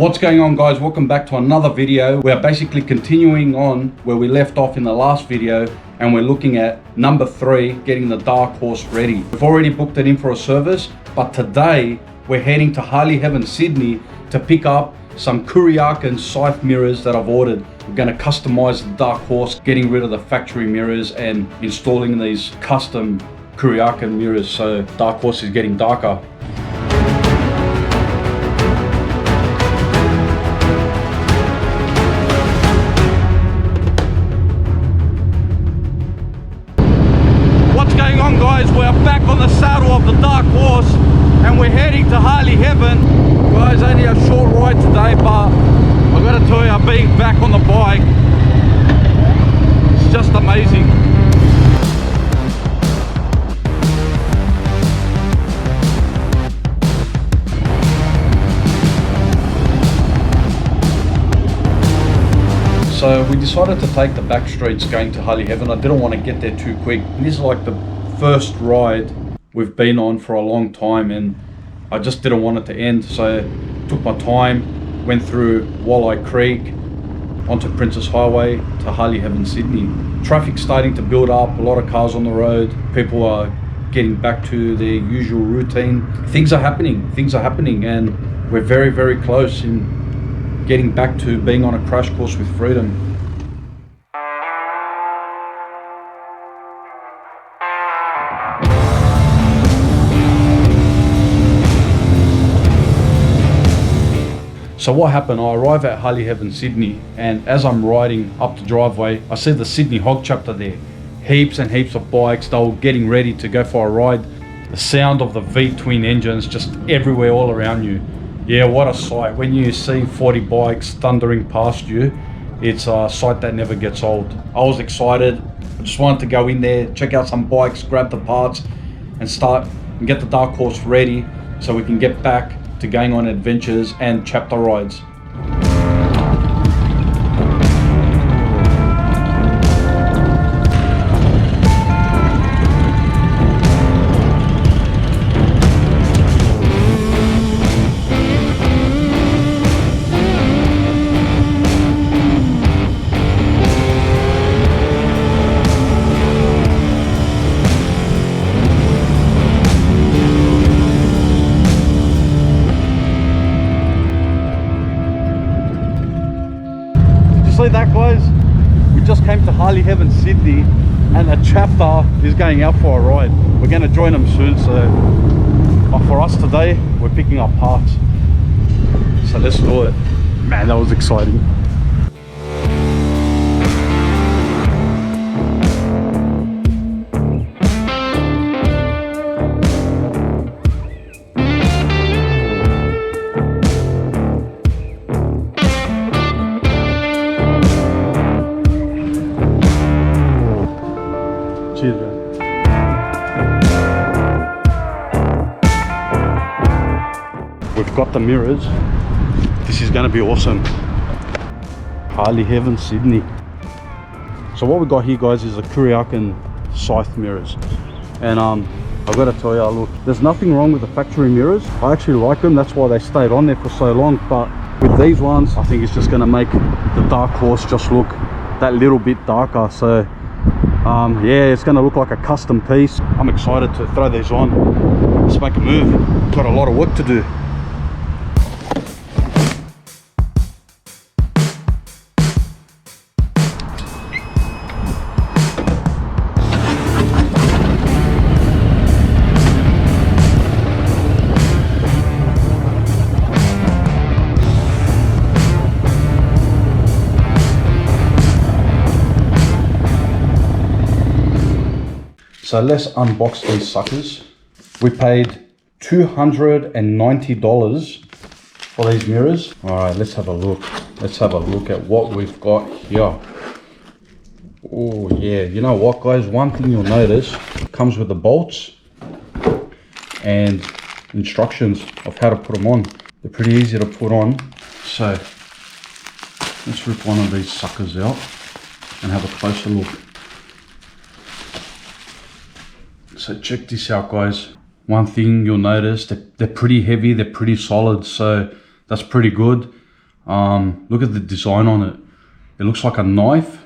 What's going on, guys? Welcome back to another video. We are basically continuing on where we left off in the last video, and we're looking at number 3, getting the Dark Horse ready. We've already booked it in for a service, but today we're heading to Harley Davidson Sydney to pick up some Kuryakyn Scythe Mirrors that I've ordered. We're going to customize the Dark Horse, getting rid of the factory mirrors and installing these custom Kuryakyn mirrors, so Dark Horse is getting darker. What's going on, guys? We're back on the saddle of the Dark Horse and we're heading to Harley Davidson. Guys, only a short ride today, but I've got to tell you, being back on the bike, it's just amazing. So we decided to take the back streets going to Harley Davidson. I didn't want to get there too quick. This is like the first ride we've been on for a long time, and I just didn't want it to end. So took my time, went through Walleye Creek, onto Princess Highway to Harley Davidson Sydney. Traffic's starting to build up, a lot of cars on the road. People are getting back to their usual routine. Things are happening, and we're very, very close in getting back to being on a crash course with freedom. So what happened, I arrive at Harley Davidson Sydney, and as I'm riding up the driveway, I see the Sydney Hog chapter there. Heaps and heaps of bikes, they were getting ready to go for a ride. The sound of the V-twin engines just everywhere all around you. Yeah, what a sight. When you see 40 bikes thundering past you, it's a sight that never gets old. I was excited. I just wanted to go in there, check out some bikes, grab the parts, and start and get the Dark Horse ready so we can get back to going on adventures and chapter rides. See that, guys? We just came to Harley Davidson Sydney and a chapter is going out for a ride. We're going to join them soon, so but for us today we're picking up parts, so let's do it. Man, that was exciting. Cheers, bro. We've got the mirrors. This is going to be awesome. Harley Davidson Sydney. So what we got here, guys, is the Kuryakyn Scythe Mirrors, and I've got to tell you, look, there's nothing wrong with the factory mirrors. I actually like them. That's why they stayed on there for so long. But with these ones, I think it's just going to make the Dark Horse just look that little bit darker. So yeah, it's going to look like a custom piece. I'm excited to throw these on. Let's make a move. Got a lot of work to do. So let's unbox these suckers. We paid $290 for these mirrors. All right, let's have a look. Let's have a look at what we've got here. Oh yeah, you know what, guys? One thing you'll notice, it comes with the bolts and instructions of how to put them on. They're pretty easy to put on. So let's rip one of these suckers out and have a closer look. So check this out, guys. One thing you'll notice, they're pretty heavy, they're pretty solid, so that's pretty good. Look at the design on it. It looks like a knife,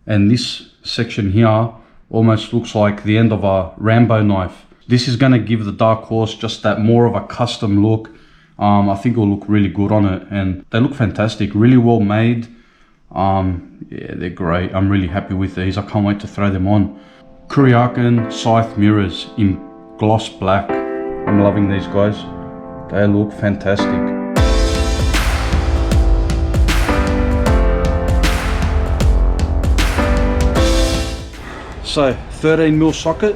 and this section here almost looks like the end of a Rambo knife. This is going to give the Dark Horse just that more of a custom look. I think it will look really good on it, and they look fantastic, really well made. Yeah, they're great. I'm really happy with these. I can't wait to throw them on. Kuryakyn Scythe Mirrors in gloss black. I'm loving these guys. They look fantastic. So 13mm socket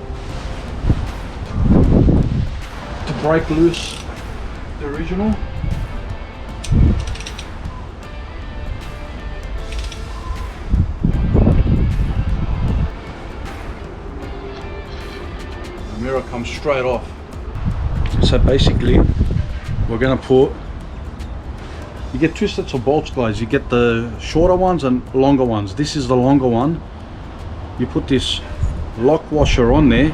to break loose the original. The mirror comes straight off. So basically we're going to put, you get two sets of bolts, guys. You get the shorter ones and longer ones. This is the longer one. You put this lock washer on there,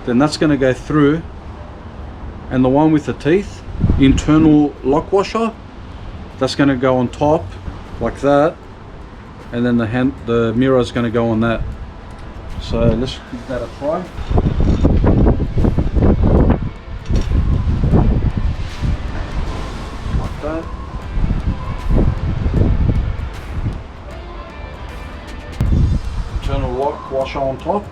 then that's going to go through, and the one with the teeth, internal lock washer, that's going to go on top like that, and then the mirror is going to go on that. So let's give that a try. Like that. Internal lock washer on top.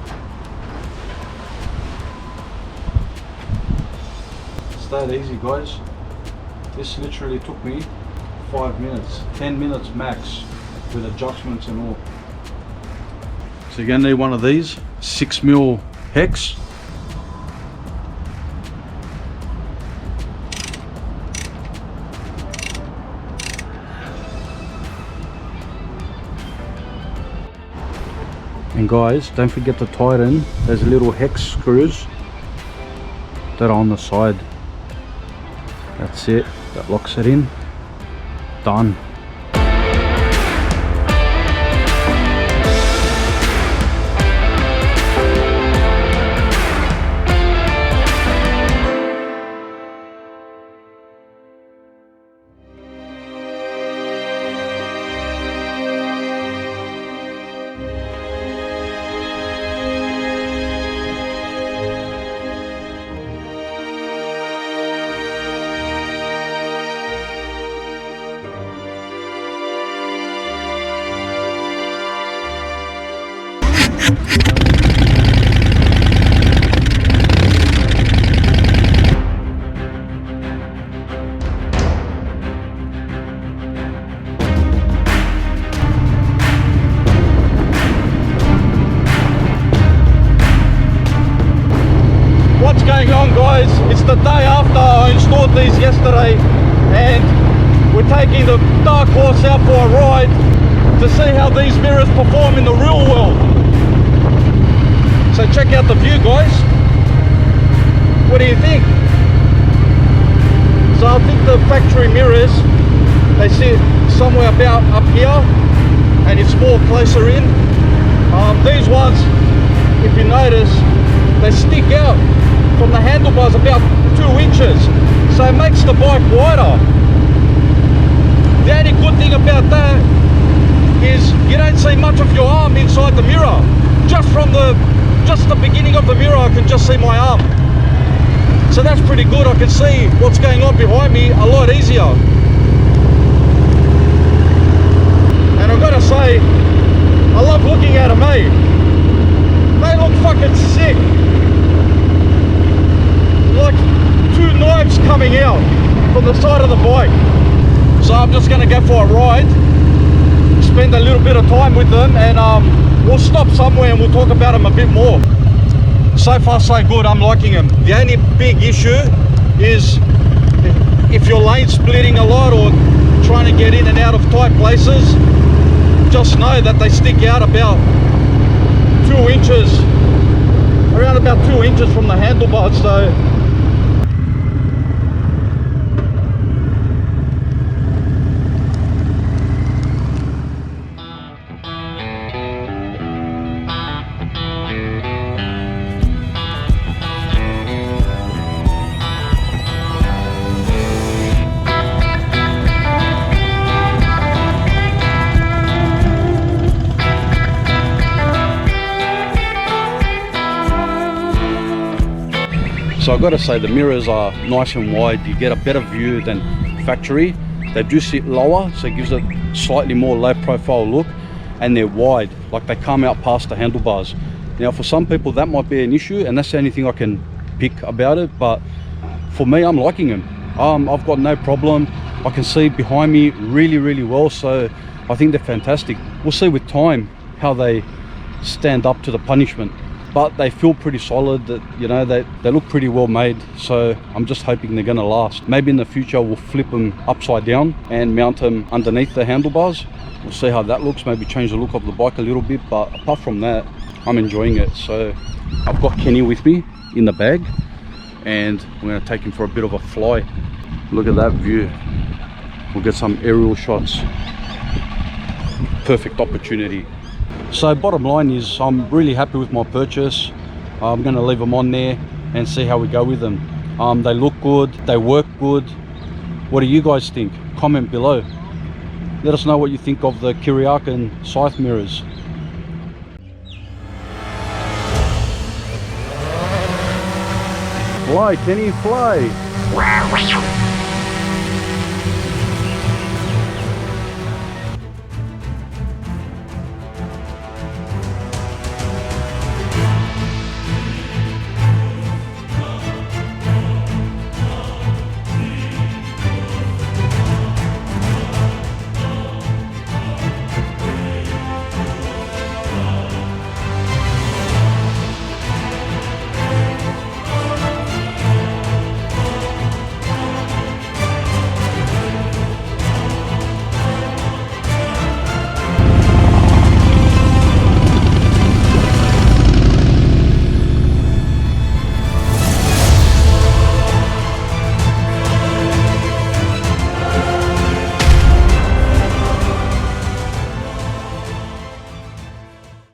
It's that easy, guys. This literally took me 5 minutes, 10 minutes max, with adjustments and all. So you're going to need one of these 6mm hex. And guys, don't forget to tighten those little hex screws that are on the side. That's it, that locks it in. Done. What's going on, guys? It's the day after I installed these yesterday, and we're taking the Dark Horse out for a ride to see how these mirrors perform in the real world. So check out the view, guys. What do you think? So I think the factory mirrors, they sit somewhere about up here, and it's more closer in. These ones, if you notice, they stick out from the handlebars about 2 inches, so it makes the bike wider. The only good thing about that is you don't see much of your arm inside the mirror. Just the beginning of the mirror, I can just see my arm. So that's pretty good. I can see what's going on behind me a lot easier. And I've got to say, I love looking at them, eh? They look fucking sick. Like 2 knives coming out from the side of the bike. So I'm just going to go for a ride, spend a little bit of time with them, and we'll stop somewhere and we'll talk about them a bit more. So far so good, I'm liking them. The only big issue is if you're lane splitting a lot or trying to get in and out of tight places, just know that they stick out about 2 inches, around about 2 inches from the handlebars. So So I've got to say the mirrors are nice and wide. You get a better view than factory. They do sit lower, so it gives it slightly more low profile look, and they're wide, like they come out past the handlebars. Now for some people that might be an issue, and that's the only thing I can pick about it, but for me, I'm liking them. I've got no problem. I can see behind me really well, so I think they're fantastic. We'll see with time how they stand up to the punishment, but they feel pretty solid. That, you know, they look pretty well made, so I'm just hoping they're gonna last. Maybe in the future we'll flip them upside down and mount them underneath the handlebars. We'll see how that looks, maybe change the look of the bike a little bit, but apart from that, I'm enjoying it. So I've got Kenny with me in the bag, and we're gonna take him for a bit of a fly. Look at that view. We'll get some aerial shots. Perfect opportunity. So bottom line is, I'm really happy with my purchase. I'm gonna leave them on there and see how we go with them. They look good, they work good. What do you guys think? Comment below. Let us know what you think of the Kuryakyn Scythe Mirrors. Fly, Kenny, fly!